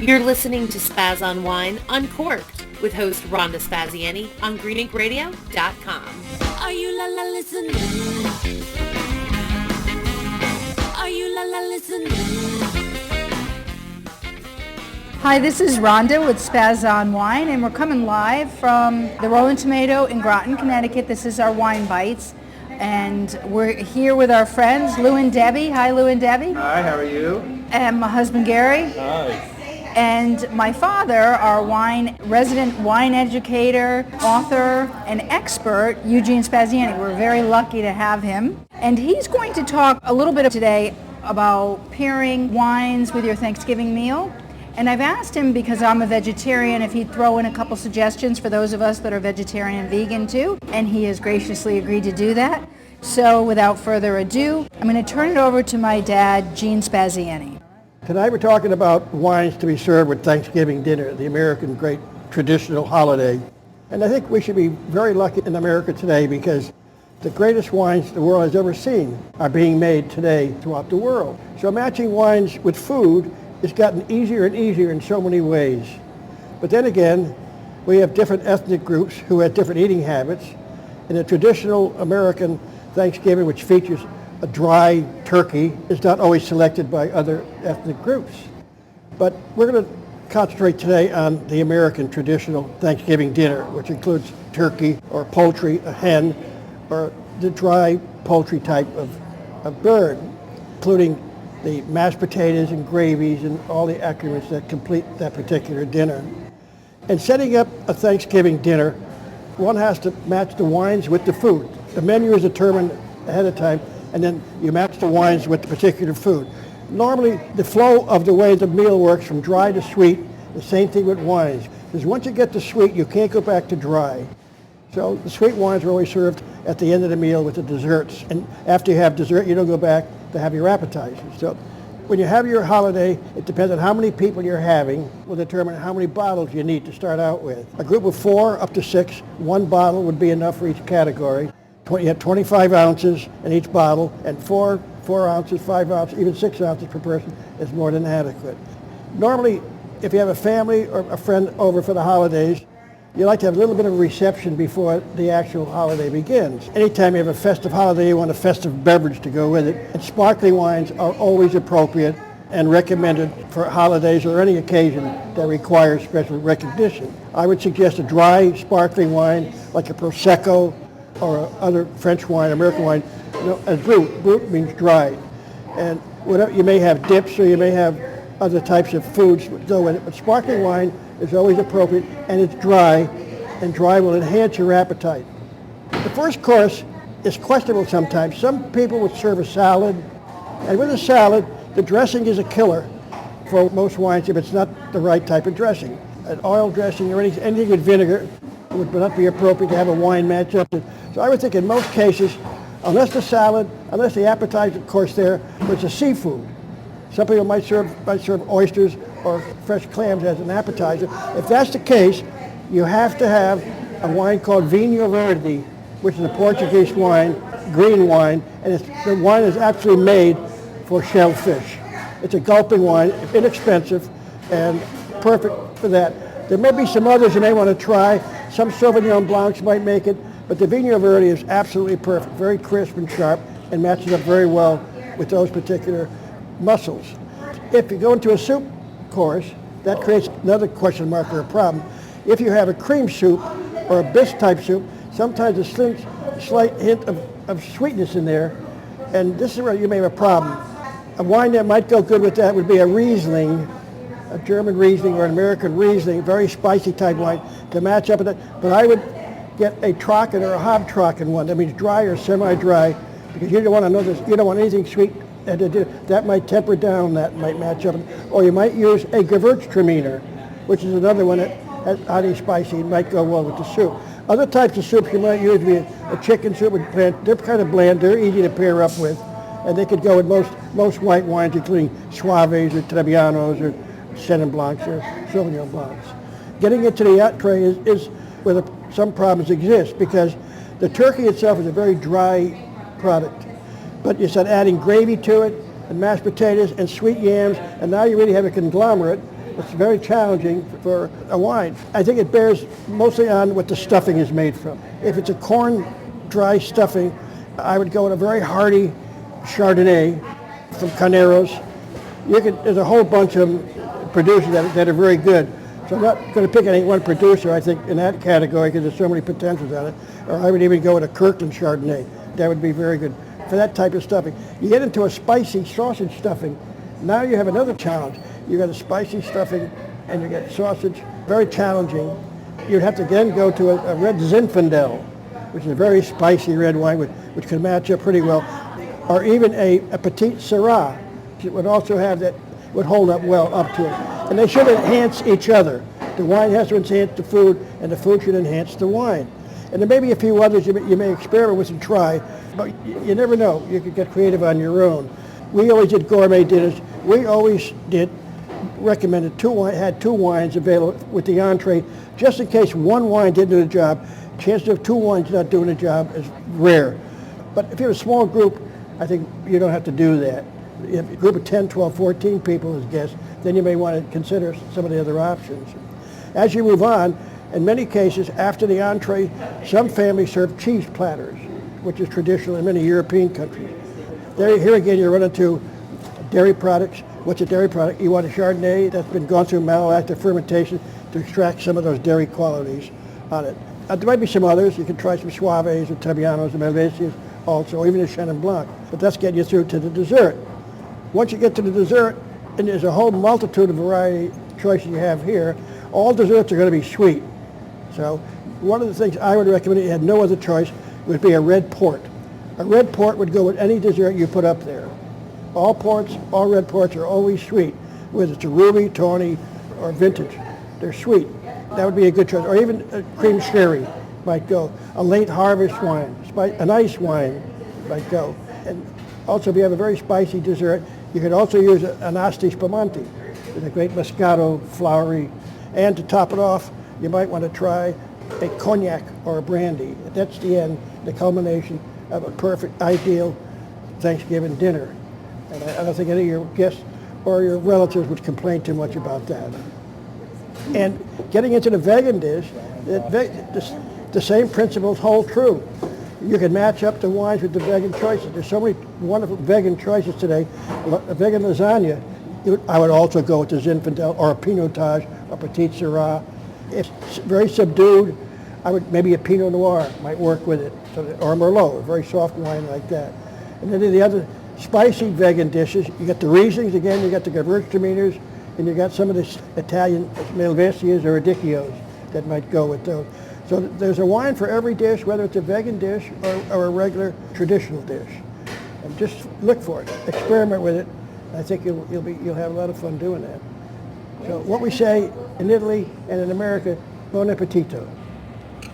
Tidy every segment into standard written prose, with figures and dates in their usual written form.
You're listening to Spaz on Wine Uncorked with host Rhonda Spaziani on greeninkradio.com. Are you la la listening? Are you la la listening? Hi, this is Rhonda with Spaz on Wine, and we're coming live from the Rolling Tomato in Groton, Connecticut. This is our Wine Bites, and we're here with our friends, Lou and Debbie. Hi, Lou and Debbie. Hi, how are you? And my husband, Gary. Hi. And my father, our resident wine educator, author, and expert, Gene Spaziani. We're very lucky to have him. And he's going to talk a little bit today about pairing wines with your Thanksgiving meal. And I've asked him, because I'm a vegetarian, if he'd throw in a couple suggestions for those of us that are vegetarian and vegan too. And he has graciously agreed to do that. So without further ado, I'm going to turn it over to my dad, Gene Spaziani. Tonight we're talking about wines to be served with Thanksgiving dinner, the American great traditional holiday. And I think we should be very lucky in America today because the greatest wines the world has ever seen are being made today throughout the world. So matching wines with food has gotten easier and easier in so many ways. But then again, we have different ethnic groups who have different eating habits. In a traditional American Thanksgiving, which features a dry turkey, is not always selected by other ethnic groups. But we're going to concentrate today on the American traditional Thanksgiving dinner, which includes turkey or poultry, a hen, or the dry poultry type of bird, including the mashed potatoes and gravies and all the accoutrements that complete that particular dinner. And setting up a Thanksgiving dinner, one has to match the wines with the food. The menu is determined ahead of time, and then you match the wines with the particular food. Normally, the flow of the way the meal works from dry to sweet, the same thing with wines. Because once you get to sweet, you can't go back to dry. So the sweet wines are always served at the end of the meal with the desserts. And after you have dessert, you don't go back to have your appetizers. So when you have your holiday, it depends on how many people you're having will determine how many bottles you need to start out with. A group of 4 up to 6, 1 bottle would be enough for each category. You have 25 ounces in each bottle, and 4 ounces, 5 ounces, even 6 ounces per person is more than adequate. Normally, if you have a family or a friend over for the holidays, you like to have a little bit of a reception before the actual holiday begins. Anytime you have a festive holiday, you want a festive beverage to go with it. And sparkling wines are always appropriate and recommended for holidays or any occasion that requires special recognition. I would suggest a dry sparkling wine like a Prosecco or other French wine, American wine, as brut. Brut means dried. And whatever, you may have dips or you may have other types of foods that go with it, but sparkling wine is always appropriate, and it's dry, and dry will enhance your appetite. The first course is questionable sometimes. Some people would serve a salad, and with a salad, the dressing is a killer for most wines if it's not the right type of dressing. An oil dressing or anything with vinegar would not be appropriate to have a wine match up to. So I would think in most cases, unless the appetizer course there was a seafood. Some people might serve oysters or fresh clams as an appetizer. If that's the case, you have to have a wine called Vinho Verde, which is a Portuguese wine, green wine, and the wine is actually made for shellfish. It's a gulping wine, inexpensive, and perfect for that. There may be some others you may want to try. Some Sauvignon Blancs might make it, but the Vinho Verde is absolutely perfect, very crisp and sharp, and matches up very well with those particular mussels. If you go into a soup course, that creates another question mark or a problem. If you have a cream soup or a bisque type soup, sometimes a slight hint of sweetness in there, and this is where you may have a problem. A wine that might go good with that would be a Riesling, a German Riesling or an American Riesling, very spicy type wine to match up with that. But I would get a Trocken or a Hobtrocken one. That means dry or semi-dry, because you don't want to know this. You don't want anything sweet. That might temper down, that might match up. Or you might use a Gewürztraminer, which is another one that has highly spicy and might go well with the soup. Other types of soups you might use would be a chicken soup with plant. They're kind of bland, they're easy to pair up with, and they could go with most white wines, including Suaves or Trebbianos or Chenin Blancs or Sauvignon Blancs. Getting into the entree is where some problems exist, because the turkey itself is a very dry product. But you start adding gravy to it, and mashed potatoes, and sweet yams, and now you really have a conglomerate It's very challenging for a wine. I think it bears mostly on what the stuffing is made from. If it's a corn dry stuffing, I would go with a very hearty Chardonnay from Carneros. There's a whole bunch of producers that are very good. So I'm not going to pick any one producer, I think, in that category because there's so many potentials on it. Or I would even go with a Kirkland Chardonnay. That would be very good for that type of stuffing. You get into a spicy sausage stuffing, now you have another challenge. You got a spicy stuffing and you get sausage, very challenging. You'd have to then go to a red Zinfandel, which is a very spicy red wine, which can match up pretty well. Or even a Petit Syrah, which would also have that, would hold up well up to it. And they should enhance each other. The wine has to enhance the food, and the food should enhance the wine. And there may be a few others you may experiment with and try, but you never know. You could get creative on your own. We always did gourmet dinners. We always recommended had two wines available with the entree, just in case one wine didn't do the job. Chances of two wines not doing the job is rare. But if you're a small group, I think you don't have to do that. If a group of 10, 12, 14 people as guests, then you may want to consider some of the other options. As you move on, in many cases, after the entree, some families serve cheese platters, which is traditional in many European countries. Here again, you run into dairy products. What's a dairy product? You want a Chardonnay that's been gone through malolactic fermentation to extract some of those dairy qualities on it. There might be some others. You can try some Suaves or Trebbianos or Malvasias also, even a Chenin Blanc. But that's getting you through to the dessert. Once you get to the dessert, and there's a whole multitude of variety choices you have here, all desserts are going to be sweet. So one of the things I would recommend, if you had no other choice, would be a red port. A red port would go with any dessert you put up there. All red ports are always sweet, whether it's a ruby, tawny, or vintage. They're sweet. That would be a good choice. Or even a cream sherry might go. A late harvest wine, an ice wine might go. And also, if you have a very spicy dessert, you could also use an Asti Spumante with a great Moscato, flowery. And to top it off, you might want to try a cognac or a brandy. That's the end, the culmination of a perfect, ideal Thanksgiving dinner. And I don't think any of your guests or your relatives would complain too much about that. And getting into the vegan dish, the same principles hold true. You can match up the wines with the vegan choices. There's so many wonderful vegan choices today. A vegan lasagna, I would also go with the Zinfandel or a Pinotage or Petit Syrah. It's very subdued. Maybe a Pinot Noir might work with it, or a Merlot, a very soft wine like that. And then the other spicy vegan dishes, you got the Rieslings again, you got the Gewürztraminers, and you got some of the Italian Malvasias or Radicchios that might go with those. So there's a wine for every dish, whether it's a vegan dish or a regular traditional dish. And just look for it, experiment with it. I think you'll have a lot of fun doing that. So what we say in Italy and in America, buon appetito.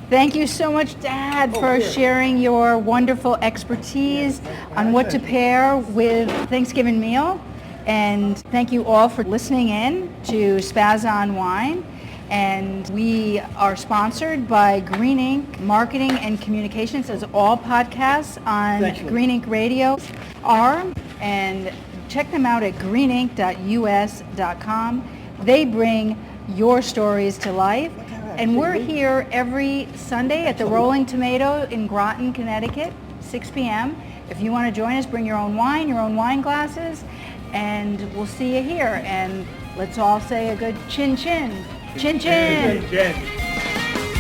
Thank you so much, Dad, for sharing your wonderful expertise on what to pair with Thanksgiving meal. And thank you all for listening in to Spaz on Wine. And we are sponsored by Green Ink Marketing and Communications, as all podcasts on Green Ink Radio are. And check them out at greenink.us.com. They bring your stories to life. And we're here every Sunday at the Rolling Tomato in Groton, Connecticut, 6 p.m. If you want to join us, bring your own wine glasses, and we'll see you here. And let's all say a good chin chin. Chin chin.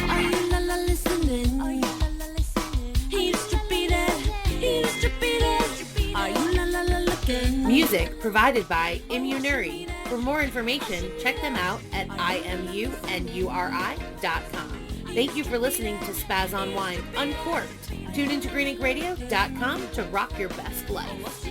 Are you la la listening? Are you la la listening? He's repeated. Are you la la la looking? Music provided by Immunuri. For more information, check them out at imunuri.com. Thank you for listening to Spaz on Wine Uncorked. Tune into greeninkradio.com to rock your best life.